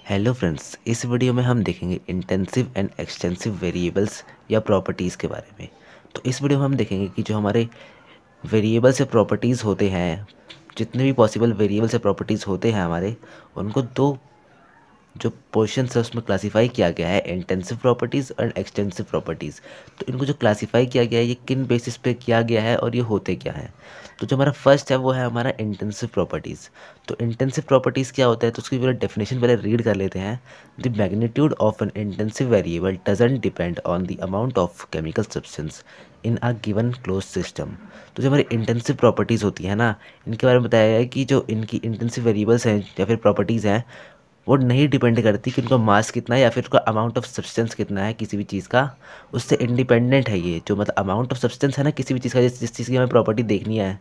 Hello friends, इस video में हम देखेंगे इंटेंसिव एंड एक्सटेंसिव वेरिएबल्स या प्रॉपर्टीज़ के बारे में। तो इस वीडियो में हम देखेंगे कि जो हमारे वेरिएबल्स या प्रॉपर्टीज़ होते हैं, जितने भी पॉसिबल वेरिएबल्स या प्रॉपर्टीज़ होते हैं हमारे, उनको दो जो पोर्शंस है उसमें क्लासिफाई किया गया है, इंटेंसिव प्रॉपर्टीज़ और एक्सटेंसिव प्रॉपर्टीज़। तो इनको जो क्लासिफाई किया गया है, ये किन बेसिस पे किया गया है और ये होते क्या हैं। तो जो हमारा फर्स्ट है वो है हमारा इंटेंसिव प्रॉपर्टीज़। तो इंटेंसिव प्रॉपर्टीज़ क्या होता है, तो उसकी पूरा डेफिनेशन पहले रीड कर लेते हैं। The magnitude of N intensive variable doesn't depend on the amount of chemical substance in a given close system. तो जो हमारी इंटेंसिव प्रॉपर्टीज़ होती है ना, इनके बारे में बताया गया है कि जो इनकी इंटेंसिव वेरिएबल्स हैं या फिर प्रॉपर्टीज़ हैं, वो नहीं डिपेंड करती कि उनका मास कितना है या फिर उनका अमाउंट ऑफ सब्सटेंस कितना है किसी भी चीज़ का। उससे इंडिपेंडेंट है ये, जो मतलब अमाउंट ऑफ सब्सटेंस है ना किसी भी चीज़ का, जिस चीज़ की हमें प्रॉपर्टी देखनी है,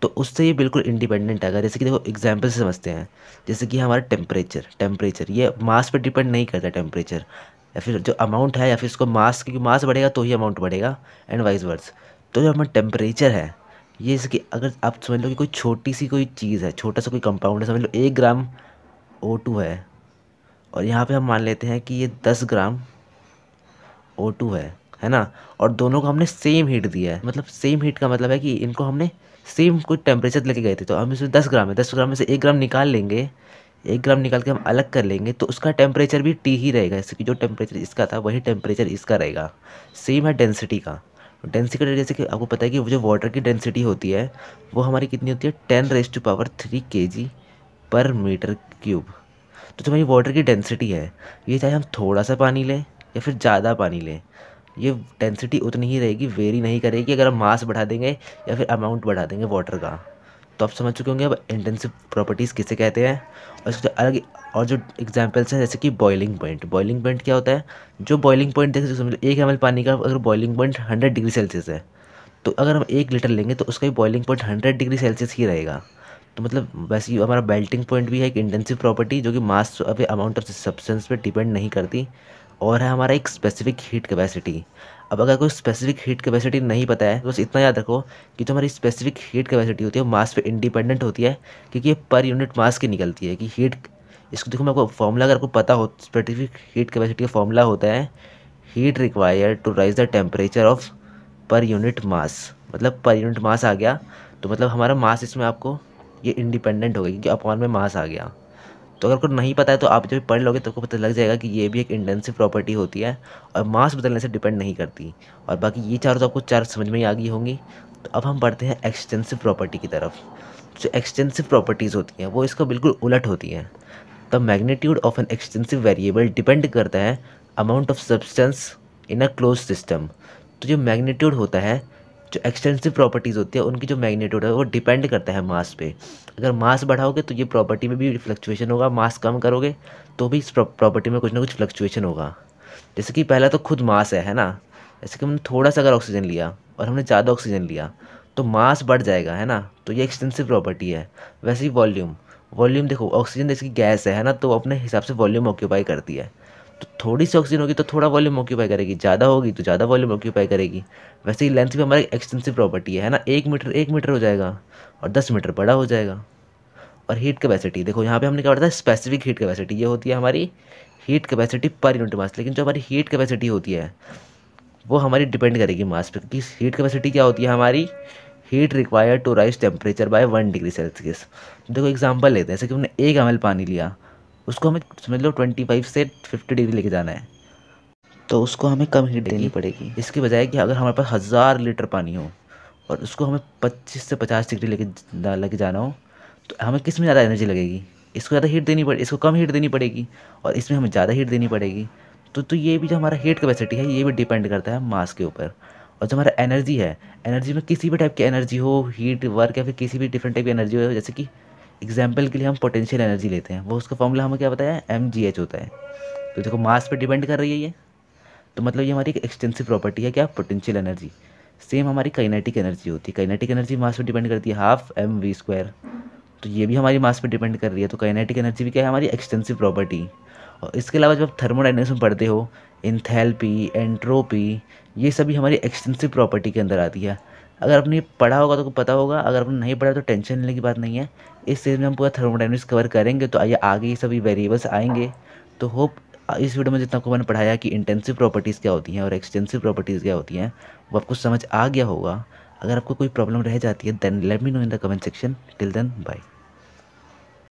तो उससे ये बिल्कुल इंडिपेंडेंट है। अगर जैसे कि देखो एग्जाम्पल से समझते हैं, जैसे कि हमारा टेम्परेचर ये मास पर डिपेंड नहीं करता टेम्परेचर, या फिर जो अमाउंट है या फिर उसको मास, क्योंकि मास बढ़ेगा तो ही अमाउंट बढ़ेगा एंड वाइस वर्स। तो जो हमारा टेम्परेचर है, ये जैसे कि अगर आप समझ लो कि कोई छोटी सी कोई चीज़ है, छोटा सा कोई कंपाउंड है, समझ लो 1 ग्राम O2 है, और यहाँ पे हम मान लेते हैं कि ये 10 ग्राम O2 है ना। और दोनों को हमने सेम हीट दिया है, मतलब सेम हीट का मतलब है कि इनको हमने सेम कोई टेम्परेचर लेके गए थे। तो हम इसमें 10 ग्राम है, 10 ग्राम में से 1 ग्राम निकाल लेंगे, 1 ग्राम निकाल के हम अलग कर लेंगे, तो उसका टेम्परेचर भी T ही रहेगा। जैसे कि जो टेम्परेचर इसका था वही टेम्परेचर इसका रहेगा। सेम है डेंसिटी का। डेंसिटी जैसे कि आपको पता है कि वो जो वाटर की डेंसिटी होती है वो हमारी कितनी होती है, 10⁻³ kg पर मीटर क्यूब। तो जो हमारी वाटर की डेंसिटी है, ये चाहे हम थोड़ा सा पानी लें या फिर ज़्यादा पानी लें, ये डेंसिटी उतनी ही रहेगी, वेरी नहीं करेगी अगर हम मास बढ़ा देंगे या फिर अमाउंट बढ़ा देंगे वाटर का। तो आप समझ चुके होंगे अब इंटेंसिव प्रॉपर्टीज़ किसे कहते हैं। और इसके जो अलग और जो एग्जांपल्स हैं, जैसे कि बॉइलिंग पॉइंट क्या होता है। जो बॉइलिंग पॉइंट देख समझ लो 1 ml पानी का अगर बॉइलिंग पॉइंट 100 डिग्री सेल्सियस है, तो अगर हम 1 लीटर लेंगे तो उसका भी बॉइलिंग पॉइंट 100 डिग्री सेल्सियस ही रहेगा। तो मतलब वैसे ही हमारा मेल्टिंग पॉइंट भी है एक इंटेंसिव प्रॉपर्टी, जो कि मास अब अमाउंट ऑफ सब्सटेंस पे डिपेंड नहीं करती। और है हमारा एक स्पेसिफिक हीट कैपेसिटी। अब अगर कोई स्पेसिफिक हीट कैपेसिटी नहीं पता है तो बस इतना याद रखो कि जो हमारी स्पेसिफिक हीट कैपेसिटी होती है वो मास पे इंडिपेंडेंट होती है, क्योंकि ये पर यूनिट मास की निकलती है कि हीट। इसको देखो, मैं आपको फॉर्मूला अगर आपको पता हो, स्पेसिफिक हीट कैपेसिटी का फॉर्मूला होता है heat required to raise the temperature of per unit mass. मतलब पर यूनिट मास आ गया तो मतलब हमारा मास इसमें आपको ये इंडिपेंडेंट हो गई, क्योंकि अपॉन में मास आ गया। तो अगर आपको नहीं पता है तो आप जब पढ़ लोगे तो आपको पता लग जाएगा कि ये भी एक इंटेंसिव प्रॉपर्टी होती है और मास बदलने से डिपेंड नहीं करती। और बाकी ये चारों तो आपको चार समझ में ही आ गई होंगी। तो अब हम बढ़ते हैं एक्सटेंसिव प्रॉपर्टी की तरफ। जो एक्सटेंसिव प्रॉपर्टीज़ होती हैं वो इसका बिल्कुल उलट होती हैं। The magnitude of an extensive variable depend करता है amount of substance in a close system. तो जो मैग्नीट्यूड होता है, जो एक्सटेंसिव प्रॉपर्टीज़ होती है उनकी जो मैग्नीट्यूड है वो डिपेंड करता है मास पे। अगर मास बढ़ाओगे तो ये प्रॉपर्टी में भी फ्लक्चुएशन होगा, मास कम करोगे तो भी इस प्रॉपर्टी में कुछ ना कुछ फ्लक्चुएशन होगा। जैसे कि पहला तो खुद मास है ना। जैसे कि हमने थोड़ा सा अगर ऑक्सीजन लिया और हमने ज़्यादा ऑक्सीजन लिया तो मास बढ़ जाएगा, है ना। तो ये एक्सटेंसिव प्रॉपर्टी है। वैसे ही वॉल्यूम, वॉल्यूम देखो, ऑक्सीजन जैसे कि गैस है ना, तो वो अपने हिसाब से वॉल्यूम ऑक्यूपाई करती है। तो थोड़ी सी ऑक्सीजन होगी तो थोड़ा वॉल्यूम ऑक्यूपाई करेगी, ज़्यादा होगी तो ज़्यादा वॉल्यूम ऑक्यूपाई करेगी। वैसे ही लेंथ भी हमारी एक्सटेंसिव प्रॉपर्टी है ना। 1 मीटर हो जाएगा और 10 मीटर बड़ा हो जाएगा। और हीट कैपेसिटी देखो, यहाँ पे हमने क्या पढ़ा था, स्पेसिफिक हीट कैपेसिटी। ये होती है हमारी हीट कैपेसिटी पर यूनिट मास। लेकिन जो हमारी हीट कैपेसिटी होती है वो हमारी डिपेंड करेगी मास पे, क्योंकि हीट कैपेसिटी क्या होती है हमारी, heat required to raise temperature by 1 degree Celsius. देखो एग्जांपल लेते हैं, जैसे कि हमने 1 ml पानी लिया, उसको हमें समझ लो 25 से 50 डिग्री लेके जाना है, तो उसको हमें कम हीट देनी पड़ेगी। इसके बजाय कि अगर हमारे पास 1000 लीटर पानी हो और उसको हमें 25 से 50 डिग्री लेके जाना हो, तो हमें किस में ज़्यादा एनर्जी लगेगी, इसको ज़्यादा हीट देनी पड़ेगी, इसको कम हीट देनी पड़ेगी, और इसमें हमें ज़्यादा हीट देनी पड़ेगी। तो ये भी जो हमारा हीट कैपेसिटी है ये भी डिपेंड करता है मास के ऊपर। और जो हमारा एनर्जी है, एनर्जी में किसी भी टाइप की एनर्जी हो, हीट वर्क या फिर किसी भी डिफरेंट टाइप की एनर्जी हो, जैसे कि एग्जाम्पल के लिए हम पोटेंशियल एनर्जी लेते हैं, वो उसका फॉर्मूला हमें क्या बताया, mgh होता है। तो देखो मास पे डिपेंड कर रही है ये, तो मतलब ये हमारी एक एक्सटेंसिव प्रॉपर्टी है क्या, पोटेंशियल एनर्जी। सेम हमारी काइनेटिक एनर्जी होती है, काइनेटिक एनर्जी मास पे डिपेंड करती है, हाफ mv²। तो ये भी हमारी मास पे डिपेंड कर रही है। तो काइनेटिक एनर्जी भी क्या है, हमारी एक्सटेंसिव प्रॉपर्टी। और इसके अलावा जब आप थर्मोडायनेमिक्स में पढ़ते हो, इंथैल्पी, एंट्रोपी, ये सभी हमारी एक्सटेंसिव प्रॉपर्टी के अंदर आती है। अगर आपने ये पढ़ा होगा तो पता होगा, अगर आपने नहीं पढ़ा तो टेंशन लेने की बात नहीं है। इस सीरीज में हम पूरा थर्मोडायनेमिक्स कवर करेंगे, तो आइए आगे ये सभी वेरिएबल्स आएंगे। तो होप इस वीडियो में जितना आपको मैंने पढ़ाया कि इंटेंसिव प्रॉपर्टीज़ क्या होती हैं और एक्सटेंसिव प्रॉपर्टीज़ क्या होती हैं, वो आपको समझ आ गया होगा। अगर आपको कोई प्रॉब्लम रह जाती है then let me know in the comment section. Till then bye.